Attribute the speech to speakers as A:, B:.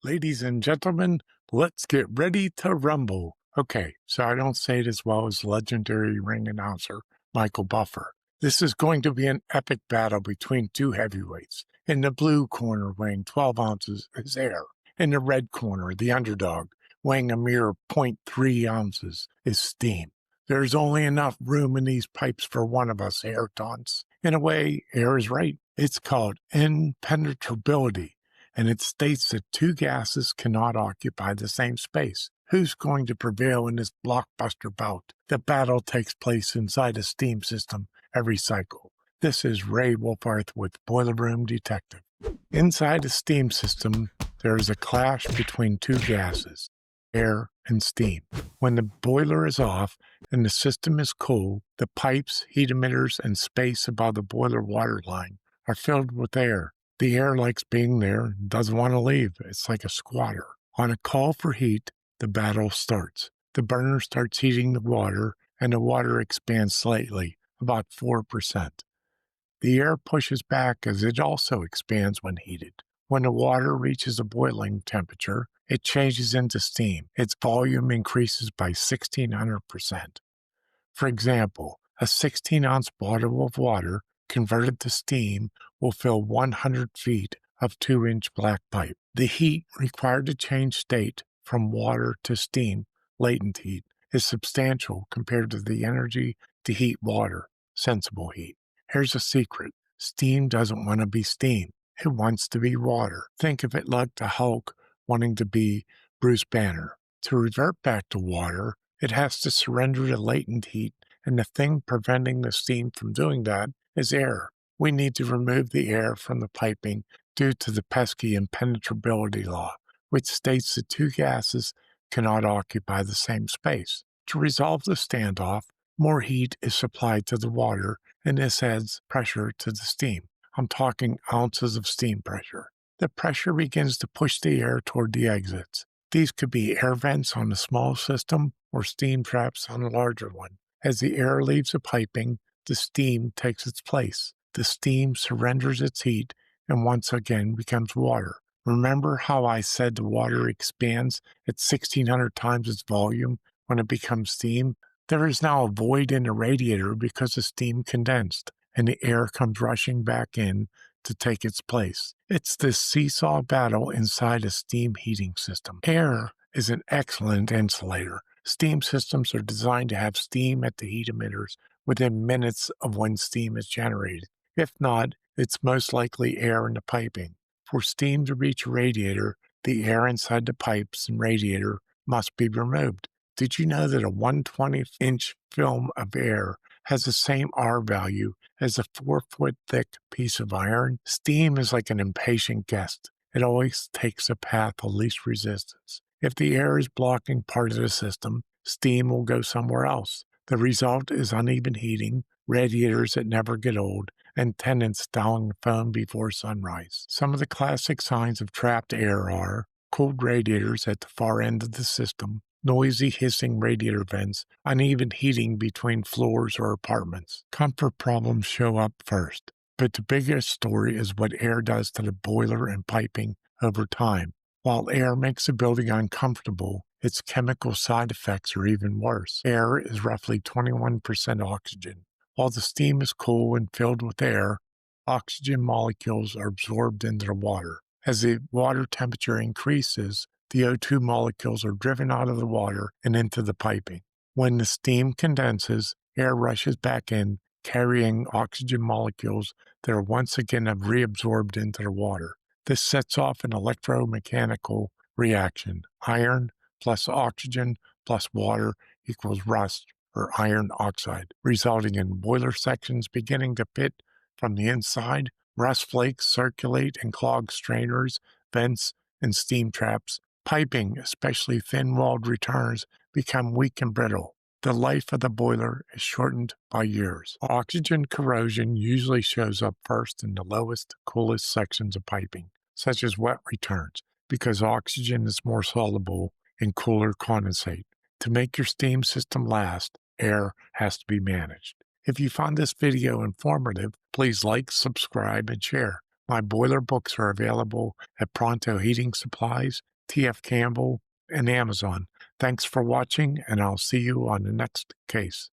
A: Ladies and gentlemen, let's get ready to rumble. Okay, so I don't say it as well as legendary ring announcer Michael Buffer. This is going to be an epic battle between two heavyweights. In the blue corner, weighing 12 ounces, is air. In the red corner, the underdog, weighing a mere zero point 0.3 ounces, is steam. There's only enough room in these pipes for one of us air taunts. In a way, air is right. It's called impenetrability, and it states that two gases cannot occupy the same space. Who's going to prevail in this blockbuster bout? The battle takes place inside a steam system every cycle. This is Ray Wohlfarth with Boiler Room Detective. Inside a steam system, there is a clash between two gases, air and steam. When the boiler is off and the system is cool, the pipes, heat emitters, and space above the boiler water line are filled with air. The air likes being there and doesn't want to leave. It's like a squatter. On a call for heat, the battle starts. The burner starts heating the water, and the water expands slightly, about 4%. The air pushes back as it also expands when heated. When the water reaches a boiling temperature, it changes into steam. Its volume increases by 1,600%. For example, a 16-ounce bottle of water converted to steam will fill 100 feet of 2-inch black pipe. The heat required to change state from water to steam, latent heat, is substantial compared to the energy to heat water, sensible heat. Here's a secret. Steam doesn't want to be steam. It wants to be water. Think of it like the Hulk wanting to be Bruce Banner. To revert back to water, it has to surrender to latent heat, and the thing preventing the steam from doing that is air. We need to remove the air from the piping due to the pesky impenetrability law, which states that two gases cannot occupy the same space. To resolve the standoff, more heat is supplied to the water, and this adds pressure to the steam. I'm talking ounces of steam pressure. The pressure begins to push the air toward the exits. These could be air vents on a small system or steam traps on a larger one. As the air leaves the piping, the steam takes its place. The steam surrenders its heat and once again becomes water. Remember how I said the water expands at 1,600 times its volume when it becomes steam? There is now a void in the radiator because the steam condensed, and the air comes rushing back in to take its place. It's this seesaw battle inside a steam heating system. Air is an excellent insulator. Steam systems are designed to have steam at the heat emitters within minutes of when steam is generated. If not, it's most likely air in the piping. For steam to reach a radiator, the air inside the pipes and radiator must be removed. Did you know that a 1/20-inch film of air has the same R value as a 4-foot thick piece of iron? Steam is like an impatient guest. It always takes a path of least resistance. If the air is blocking part of the system, steam will go somewhere else. The result is uneven heating, radiators that never get old, and tenants dialing the phone before sunrise. Some of the classic signs of trapped air are cooled radiators at the far end of the system, noisy hissing radiator vents, uneven heating between floors or apartments. Comfort problems show up first, but the biggest story is what air does to the boiler and piping over time. While air makes a building uncomfortable, its chemical side effects are even worse. Air is roughly 21% oxygen. While the steam is cool and filled with air, oxygen molecules are absorbed into the water. As the water temperature increases, the O2 molecules are driven out of the water and into the piping. When the steam condenses, air rushes back in, carrying oxygen molecules that are once again reabsorbed into the water. This sets off an electromechanical reaction. Iron plus oxygen plus water equals rust, or iron oxide, resulting in boiler sections beginning to pit from the inside. Rust flakes circulate and clog strainers, vents, and steam traps. Piping, especially thin-walled returners, become weak and brittle. The life of the boiler is shortened by years. Oxygen corrosion usually shows up first in the lowest, coolest sections of piping, such as wet returns, because oxygen is more soluble in cooler condensate. To make your steam system last, air has to be managed. If you found this video informative, please like, subscribe, and share. My boiler books are available at Pronto Heating Supplies T.F. Campbell, and Amazon. Thanks for watching, and I'll see you on the next case.